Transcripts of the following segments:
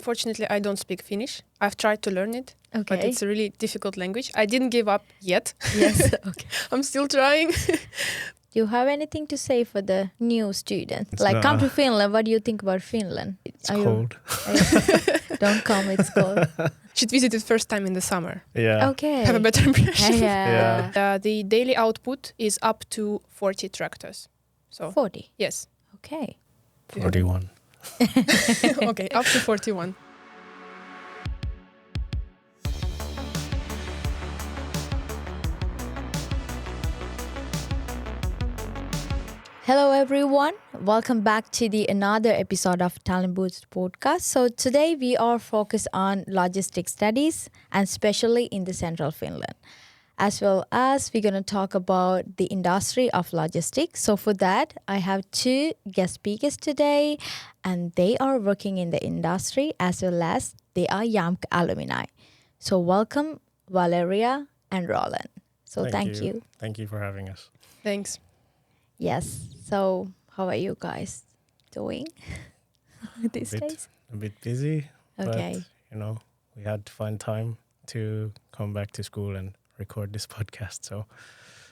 Unfortunately, I don't speak Finnish. I've tried to learn it, but Okay. it's a really difficult language. I didn't give up yet. Yes. Okay. I'm still trying. Do you have anything to say for the new students? It's Like, come not- to Finland. What do you think about Finland? It's cold. Don't come. It's cold. Should visit it first time in the summer. Yeah. Okay. Have a better impression. Yeah. The daily output is up to 40 tractors. So 40. yes. Okay. 41. Okay, up to 41. Hello everyone, welcome back to the another episode of Talent Boost podcast. So today we are focused on logistics studies and especially in the Central Finland. As well as we're going to talk about the industry of logistics. So for that, I have two guest speakers today and they are working in the industry as well as they are Jamk alumni. So welcome Valeria and Roland. So thank you. Thank you for having us. Thanks. Yes. So how are you guys doing these days? A bit busy, Okay. but we had to find time to come back to school and record this podcast. So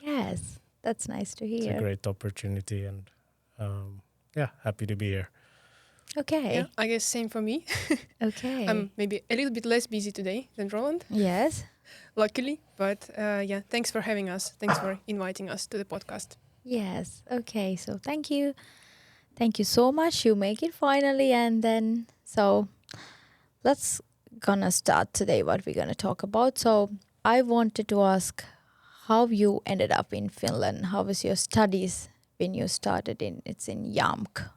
Yes, that's nice to it's a hear. great opportunity, and happy to be here. Okay. Yeah, I guess same for me. Okay. I'm maybe a little bit less busy today than Roland, Yes. luckily. But thanks for having us. Thanks for inviting us to the podcast. Yes. Okay. So thank you. Thank you so much. You make it finally. And then, so let's gonna start today what we're gonna talk about. So I wanted to ask how you ended up in Finland. How was your studies when you started it's in Jamk?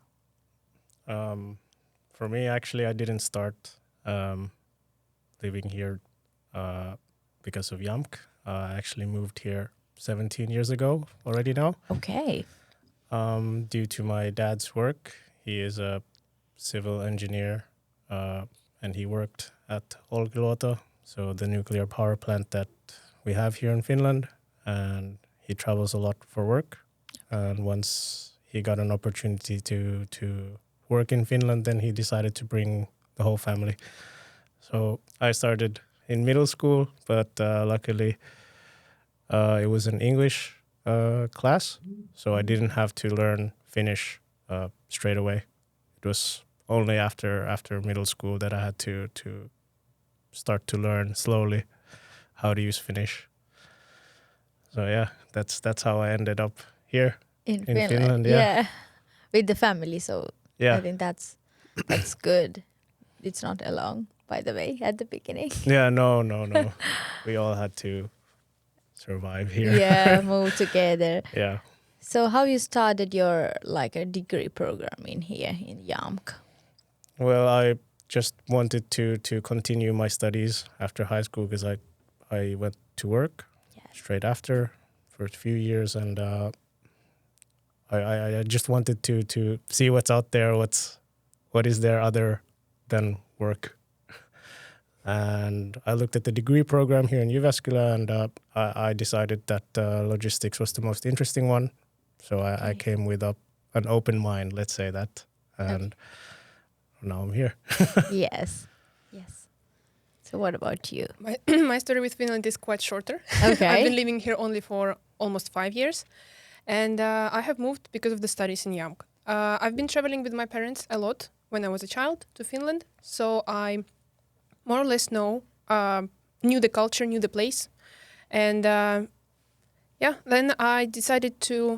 For me, actually, I didn't start living here because of Jamk. I actually moved here 17 years ago already now. Okay. Due to my dad's work. He is a civil engineer and he worked at Olkiluoto, so the nuclear power plant that we have here in Finland. And he travels a lot for work. And once he got an opportunity to work in Finland, then he decided to bring the whole family. So I started in middle school, but luckily it was an English class, so I didn't have to learn Finnish straight away. It was only after middle school that I had to start to learn slowly how to use Finnish. So yeah, that's how I ended up here In Finland. Yeah. With the family. So Yeah. I think that's good. It's not alone, by the way, at the beginning. Yeah, no. We all had to survive here. Yeah, move together. Yeah. So how you started your a degree program in here in Jamk? Well, I just wanted to continue my studies after high school because I went to work straight after for a few years, and I just wanted to see what's out there, what is there other than work. And I looked at the degree program here in Jyväskylä, and I decided that logistics was the most interesting one. So I came with an open mind, let's say that, and now I'm here. Yes. So what about you? My story with Finland is quite shorter. Okay. I've been living here only for almost 5 years. And I have moved because of the studies in Jamk. I've been traveling with my parents a lot when I was a child to Finland. So I more or less knew the culture, knew the place. And then I decided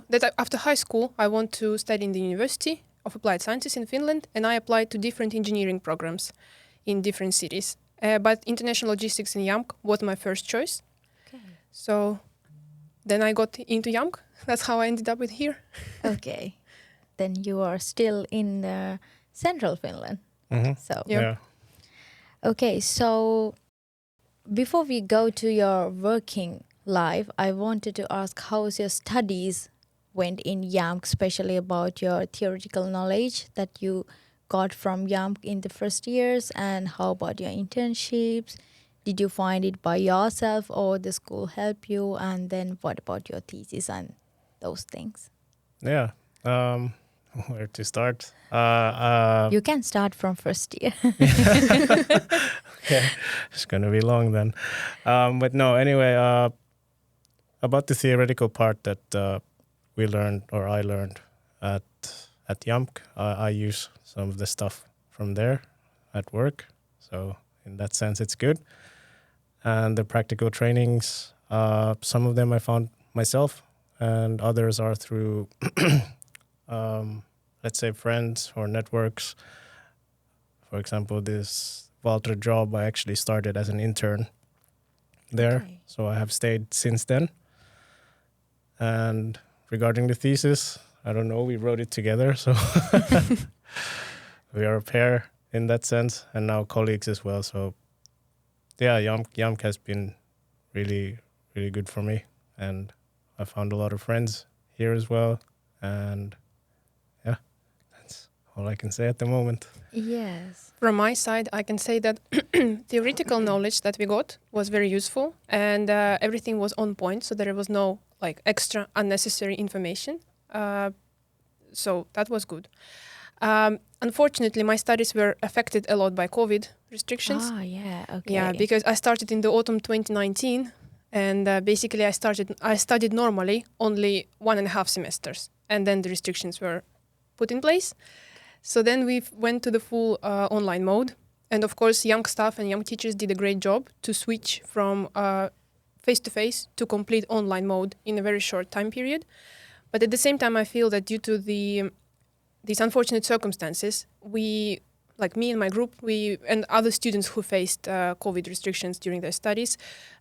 that after high school, I want to study in the University of Applied Sciences in Finland. And I applied to different engineering programs in different cities. But international logistics in Jamk was my first choice. Okay. So then I got into Jamk. That's how I ended up with here. Okay. Then you are still in Central Finland. Mm-hmm. So Yeah. okay, so before we go to your working life, I wanted to ask how's your studies went in Jamk, especially about your theoretical knowledge that you got from Jamk in the first years, and how about your internships? Did you find it by yourself or the school help you? And then what about your thesis and those things? Yeah. Where to start? You can start from first year. Okay, it's gonna be long then. But no, anyway, about the theoretical part that we learned, or I learned at Jamk, I use some of the stuff from there at work. So in that sense, it's good. And the practical trainings, some of them I found myself, and others are through, let's say, friends or networks. For example, this Valtra job, I actually started as an intern there. Okay. So I have stayed since then. And regarding the thesis, I don't know, we wrote it together. So we are a pair in that sense, and now colleagues as well. So yeah, Jamk has been really, really good for me. And I found a lot of friends here as well. And yeah, that's all I can say at the moment. Yes. From my side, I can say that theoretical knowledge that we got was very useful, and everything was on point, so there was no like extra unnecessary information. So that was good. Unfortunately, my studies were affected a lot by COVID restrictions. Ah, yeah. Okay. Yeah, because I started in the autumn 2019, and basically I studied normally only 1.5 semesters, and then the restrictions were put in place. So then we went to the full online mode, and of course, young staff and young teachers did a great job to switch from face-to-face to complete online mode in a very short time period. But at the same time, I feel that due to these unfortunate circumstances, we, like me and my group, and other students who faced COVID restrictions during their studies,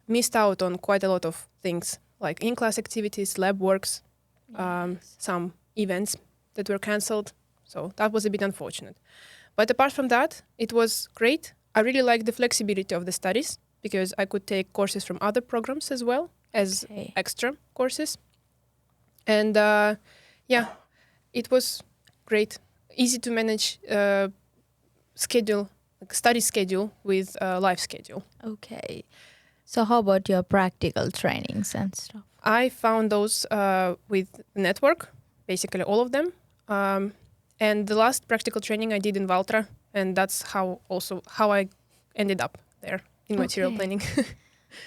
missed out on quite a lot of things, like in-class activities, lab works, some events that were cancelled. So that was a bit unfortunate. But apart from that, it was great. I really liked the flexibility of the studies because I could take courses from other programs as well as extra courses. And yeah, it was great. Easy to manage study schedule with life schedule. Okay. So how about your practical trainings and stuff? I found those with network, basically all of them. And the last practical training I did in Valtra, and that's how I ended up there in material planning.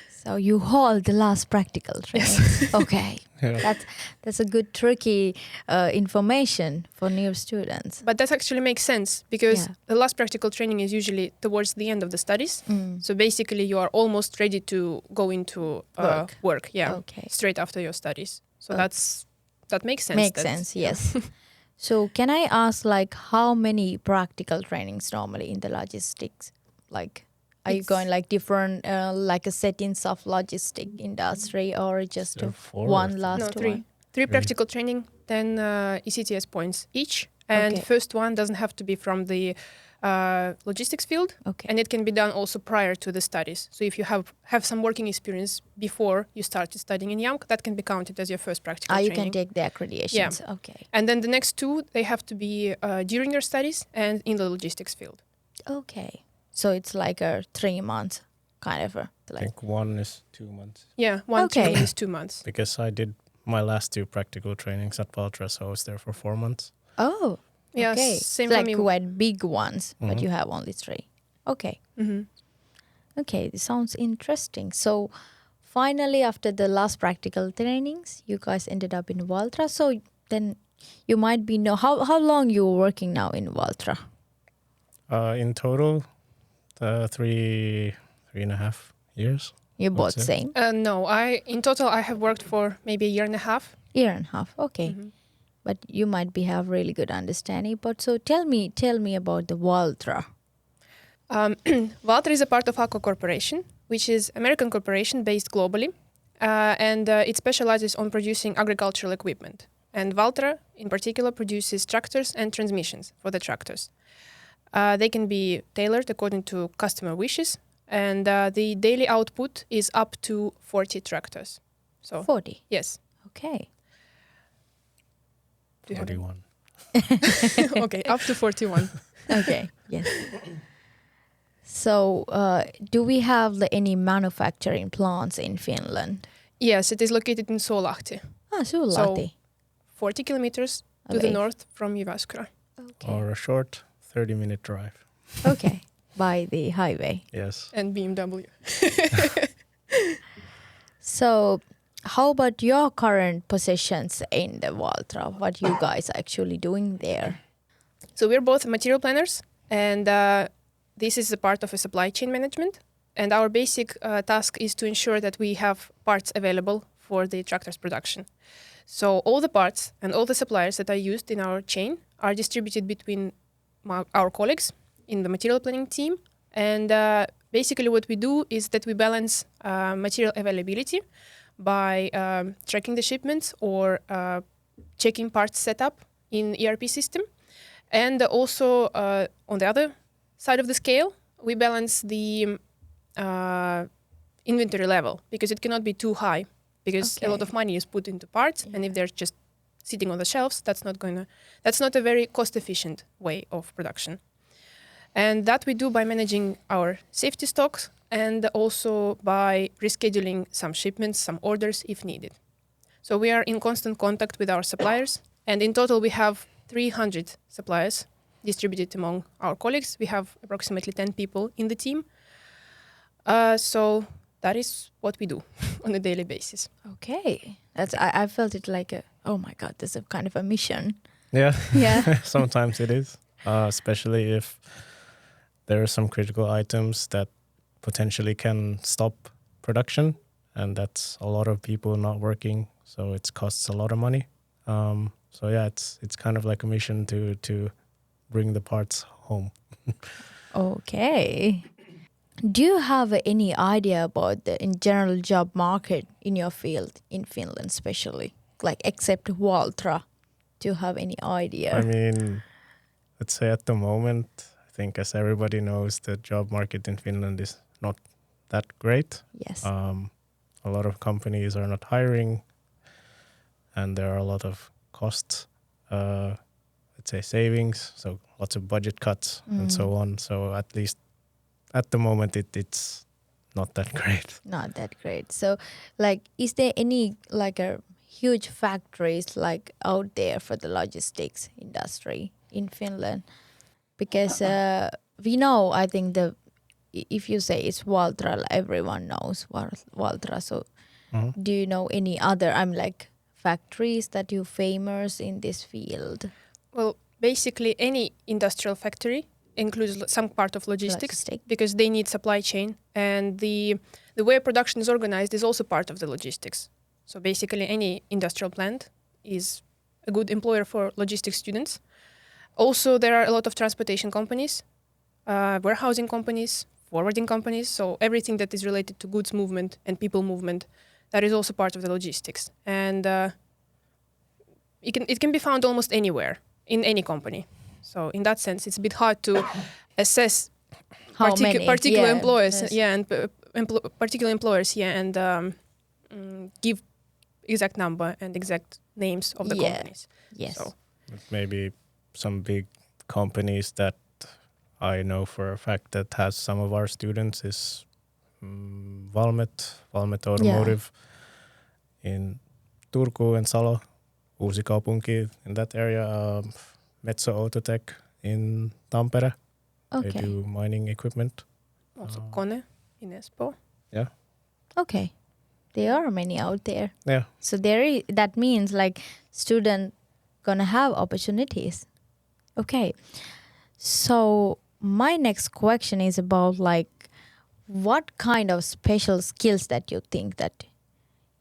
So you hold the last practical training. Yes. Okay. Yeah. That's a good tricky information for new students. But that actually makes sense because the last practical training is usually towards the end of the studies. So basically you are almost ready to go into work. Yeah. Okay. Straight after your studies. So that makes sense. Makes sense, yes. So can I ask, like, how many practical trainings normally in the logistics? Like, are you going like different, like a settings of logistic industry, or just one last three. one? Three practical training, 10 ECTS points each. And first one doesn't have to be from the logistics field. Okay. And it can be done also prior to the studies. So if you have some working experience before you started studying in Jamk, that can be counted as your first practical training. You can take the accreditations. Yeah. Okay. And then the next two, they have to be during your studies and in the logistics field. Okay. So it's like a 3 months kind of a... I think one is 2 months. Yeah, one training is 2 months. Because I did my last 2 practical trainings at Valtra, so I was there for 4 months. Oh, yeah, okay. Same it's for like me. quite big ones, but you have only 3. Okay. Okay, this sounds interesting. So finally, after the last practical trainings, you guys ended up in Valtra. So then you might be how long you were working now in Valtra? In total, 3.5 years. You both same? No, in total I have worked for maybe a year and a half. Year and a half, okay. But you might have really good understanding. But so tell me about the Valtra. Valtra is a part of ACO Corporation, which is American corporation based globally, and it specializes on producing agricultural equipment. And Valtra, in particular, produces tractors and transmissions for the tractors. They can be tailored according to customer wishes, and the daily output is up to 40 tractors. So 40? Yes. Okay. 41. Okay, up to 41. Okay, yes. So do we have any manufacturing plants in Finland? Yes, it is located in Suolahti. Suolahti. So 40 kilometers to the away? north from Jyväskylä. Okay. Or a short 30-minute drive. Okay. By the highway. Yes. And BMW. So, how about your current positions in the Valtra? What you guys are actually doing there? So we're both material planners, and this is a part of a supply chain management. And our basic task is to ensure that we have parts available for the tractor's production. So all the parts and all the suppliers that are used in our chain are distributed between our colleagues in the material planning team. And basically what we do is that we balance material availability by tracking the shipments or checking parts setup in ERP system. And also on the other side of the scale, we balance the inventory level because it cannot be too high because a lot of money is put into parts, and if they're just sitting on the shelves, that's not a very cost efficient way of production. And that we do by managing our safety stocks and also by rescheduling some shipments, some orders if needed. So we are in constant contact with our suppliers, and in total we have 300 suppliers distributed among our colleagues. We have approximately 10 people in the team. So that is what we do on a daily basis. Okay. I felt it like oh my God, this is a kind of a mission. Yeah. Yeah. Sometimes it is, especially if there are some critical items that potentially can stop production, and that's a lot of people not working, so it costs a lot of money. So yeah, it's kind of like a mission to bring the parts home. Okay. Do you have any idea about the in general job market in your field in Finland, especially like except Valtra? Do you have any idea? I mean, let's say at the moment, I think as everybody knows, the job market in Finland is not that great. Yes. A lot of companies are not hiring, and there are a lot of costs, let's say savings, so lots of budget cuts and so on. So at least at the moment, it's not that great. Not that great. So, like, is there any like a huge factories like out there for the logistics industry in Finland? Because we know, I think if you say it's Valtra, everyone knows Valtra. So, do you know any other? Factories that you famous in this field? Well, basically any industrial factory includes some part of logistics because they need supply chain, and the way production is organized is also part of the logistics. So basically any industrial plant is a good employer for logistics students. Also, there are a lot of transportation companies, warehousing companies, forwarding companies. So everything that is related to goods movement and people movement, that is also part of the logistics. And it can be found almost anywhere in any company. So in that sense, it's a bit hard to assess particular employers, and particular employers, and give exact number and exact names of the companies. Yes. So Maybe some big companies that I know for a fact that has some of our students is Valmet Automotive in Turku and Salo, Uusikaupunki in that area, Metso Autotech in Tampere. Okay. They do mining equipment. also Kone in Espoo. Yeah. Okay. There are many out there. Yeah. So that means like student gonna have opportunities. Okay. So my next question is about like what kind of special skills that you think that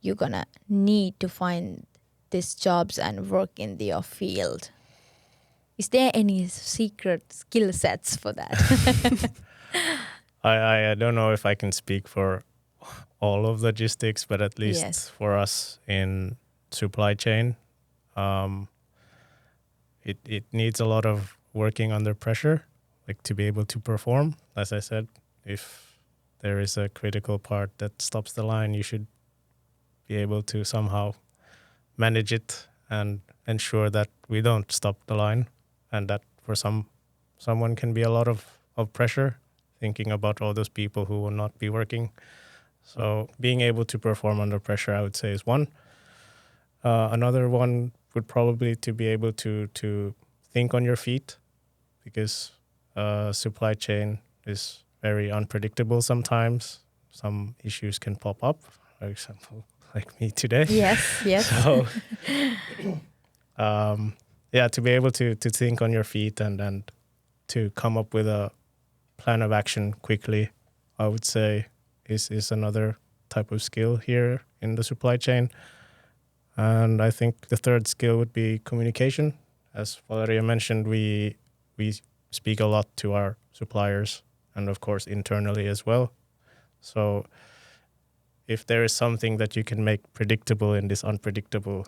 you're gonna need to find these jobs and work in your field. Is there any secret skill sets for that? I don't know if I can speak for all of logistics, but at least for us in supply chain, it needs a lot of working under pressure, like to be able to perform. As I said, if there is a critical part that stops the line, you should be able to somehow manage it and ensure that we don't stop the line, and that for someone can be a lot of pressure thinking about all those people who will not be working. So being able to perform under pressure, I would say, is one. Another one would probably to be able to think on your feet, because supply chain is very unpredictable sometimes. Some issues can pop up, for example, like me today. Yes. So, to be able to think on your feet and to come up with a plan of action quickly, I would say is another type of skill here in the supply chain. And I think the third skill would be communication. As Valeria mentioned, we speak a lot to our suppliers and of course internally as well. So if there is something that you can make predictable in this unpredictable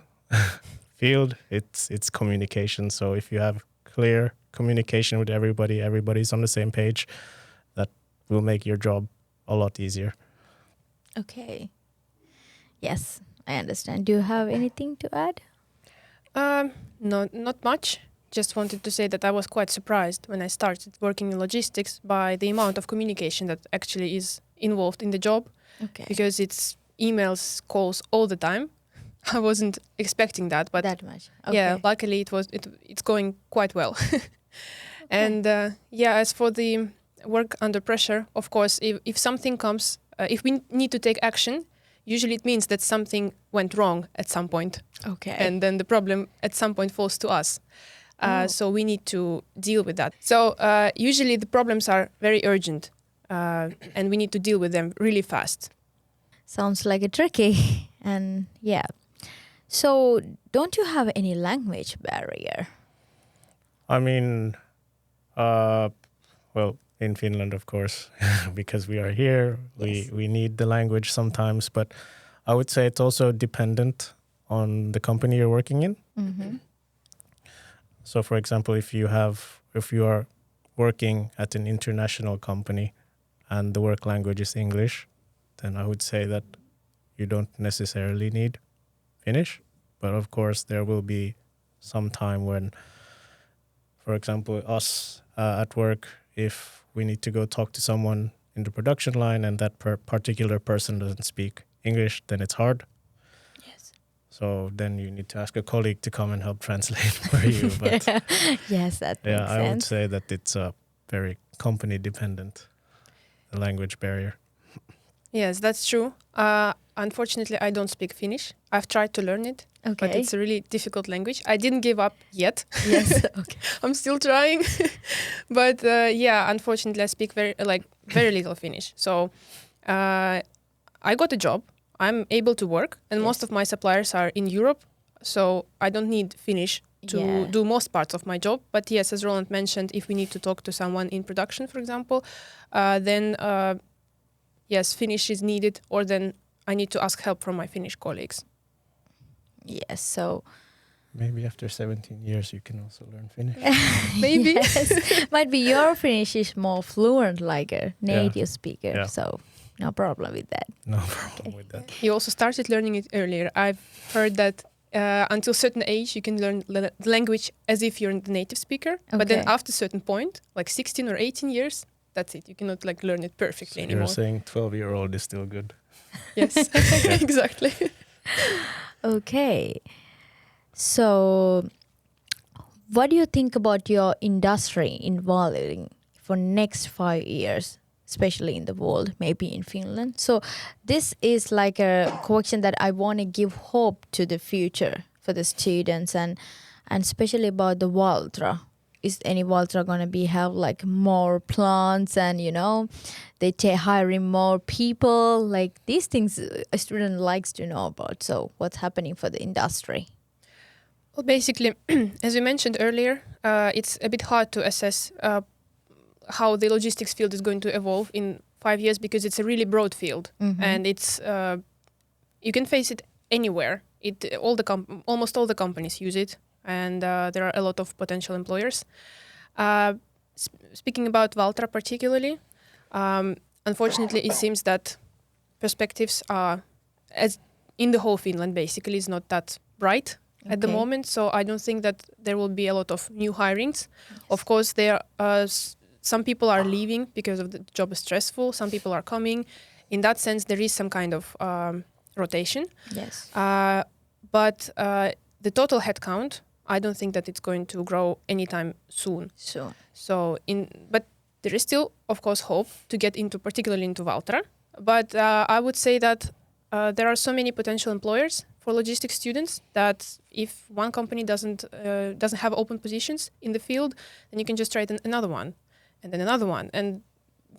field, it's communication. So if you have clear communication with everybody, everybody's on the same page, that will make your job a lot easier. Okay. Yes, I understand. Do you have anything to add? No, not much. Just wanted to say that I was quite surprised when I started working in logistics by the amount of communication that actually is involved in the job, Okay. because it's emails, calls all the time. I wasn't expecting that, but that much. Okay. yeah, luckily it's going quite well. And as for the work under pressure, of course, if something comes, if we need to take action, usually it means that something went wrong at some point. Okay. And then the problem at some point falls to us. So we need to deal with that. So usually the problems are very urgent, and we need to deal with them really fast. Sounds like a tricky. And yeah. So don't you have any language barrier? I mean, in Finland, of course, because we are here, Yes. we need the language sometimes. But I would say it's also dependent on the company you're working in. Mm-hmm. So, for example, if you are working at an international company and the work language is English, then I would say that you don't necessarily need Finnish. But of course, there will be some time when, for example, us at work, if we need to go talk to someone in the production line and that particular person doesn't speak English, then it's hard. Yes. So then you need to ask a colleague to come and help translate for you. But Yes, that makes I would sense. say that it's very company dependent, the language barrier. Yes, that's true. Unfortunately, I don't speak Finnish. I've tried to learn it, but Okay. it's a really difficult language. I didn't give up yet. Yes. Okay. I'm still trying. But unfortunately, I speak very little Finnish. So I got a job. I'm able to work, and most of my suppliers are in Europe. So I don't need Finnish to do most parts of my job. But yes, as Roland mentioned, if we need to talk to someone in production, for example, then yes, Finnish is needed, or then I need to ask help from my Finnish colleagues. Yes. So Maybe after 17 years you can also learn Finnish. Maybe. Yes. Might be your Finnish is more fluent like a native speaker. Yeah. So no problem with that. No problem with that. You also started learning it earlier. I've heard that until a certain age, you can learn the language as if you're the native speaker. But then Okay. after a certain point, like 16 or 18 years, that's it. You cannot learn it perfectly So anymore. you're saying 12-year-old is still good. Yes, exactly. Okay. So what do you think about your industry evolving for next 5 years, especially in the world, maybe in Finland? So this is like a question that I want to give hope to the future for the students and especially about the Valtra. Is any Valtra going to be have like more plants and they hiring more people, like these things a student likes to know about. So what's happening for the industry? Well, basically, as we mentioned earlier, it's a bit hard to assess how the logistics field is going to evolve in 5 years, because it's a really broad field, and it's you can face it anywhere. Almost all the companies use it, and there are a lot of potential employers. Speaking about Valtra particularly, unfortunately, it seems that perspectives are, as in the whole Finland, basically, is not that bright at the Okay. moment. So I don't think that there will be a lot of new hirings. Of course, there are some people are leaving because of the job is stressful. Some people are coming. In that sense, there is some kind of rotation. Yes. But the total headcount, I don't think that it's going to grow anytime soon. So but there is still, of course, hope to get into, particularly into Valtra. But I would say that there are so many potential employers for logistics students that if one company doesn't have open positions in the field, then you can just try another one, and then another one, and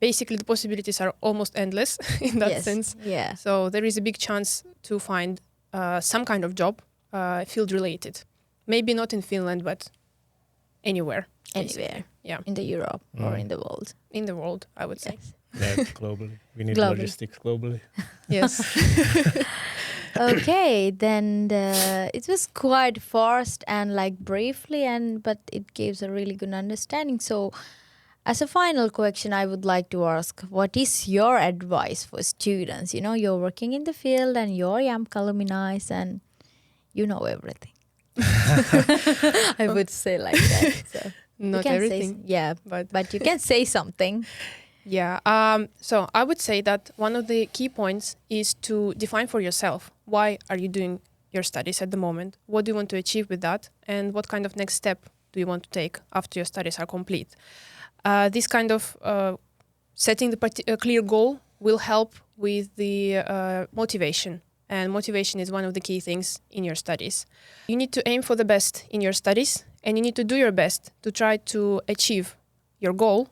basically the possibilities are almost endless in that sense. Yeah. So there is a big chance to find some kind of job field related. Maybe not in Finland, but anywhere. Anywhere. Yeah. In the Europe or in the world. In the world, I would say. Yeah, globally. We need Globally. logistics globally. Yes. Okay, then it was quite fast and like briefly, but it gives a really good understanding. So as a final question, I would like to ask, what is your advice for students? You know, you're working in the field and you're Jamk alumni and you know everything. I would say like that. So Not everything. but you can say something. Yeah. So I would say that one of the key points is to define for yourself, why are you doing your studies at the moment? What do you want to achieve with that? And what kind of next step do you want to take after your studies are complete? This kind of setting a clear goal will help with the motivation. And motivation is one of the key things in your studies. You need to aim for the best in your studies, and you need to do your best to try to achieve your goal.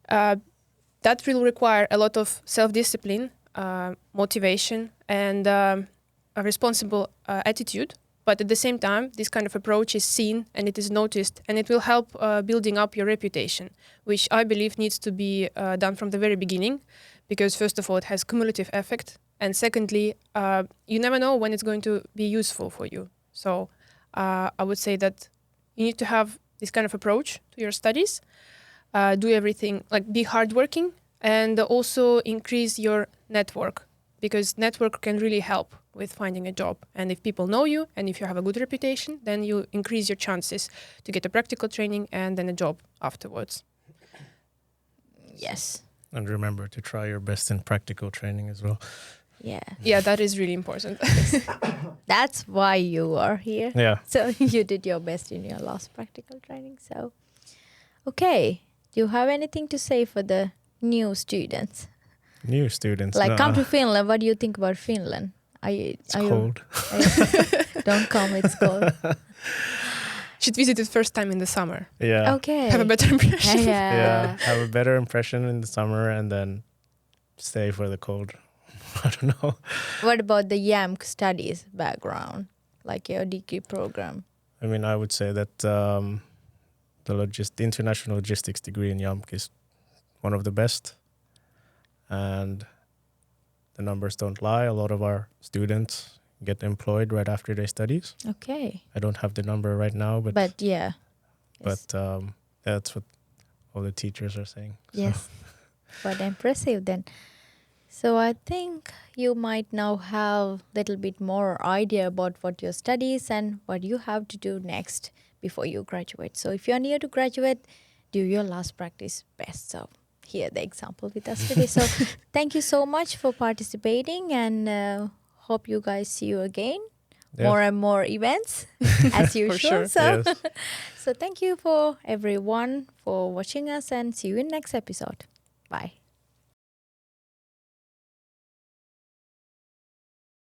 That will require a lot of self-discipline, motivation, and a responsible attitude. But at the same time, this kind of approach is seen and it is noticed, and it will help building up your reputation, which I believe needs to be done from the very beginning, because first of all, it has cumulative effect, and secondly, you never know when it's going to be useful for you. So I would say that you need to have this kind of approach to your studies, do everything, like be hardworking, and also increase your network, because network can really help with finding a job. And if people know you and if you have a good reputation, then you increase your chances to get a practical training and then a job afterwards. Yes. And remember to try your best in practical training as well. Yeah, that is really important. That's why you are here. Yeah. So you did your best in your last practical training. So, okay. Do you have anything to say for the new students? New students. Like, come to Finland. What do you think about Finland? It's cold. Don't come, it's cold. Should visit it first time in the summer. Yeah. Okay. Have a better impression. Yeah. Have a better impression in the summer and then stay for the cold. I don't know. What about the Jamk studies background, like your degree program? I mean, I would say that the international logistics degree in Jamk is one of the best. And the numbers don't lie. A lot of our students get employed right after their studies. Okay. I don't have the number right now, but yeah. But that's what all the teachers are saying. Yes. Quite impressive then. So I think you might now have a little bit more idea about what your studies and what you have to do next before you graduate. So if you're near to graduate, do your last practice best. So here the example with us today. So thank you so much for participating, and hope you guys see you again. Yeah. More and more events as usual. sure. So, Yes. so thank you for everyone for watching us, and see you in next episode. Bye.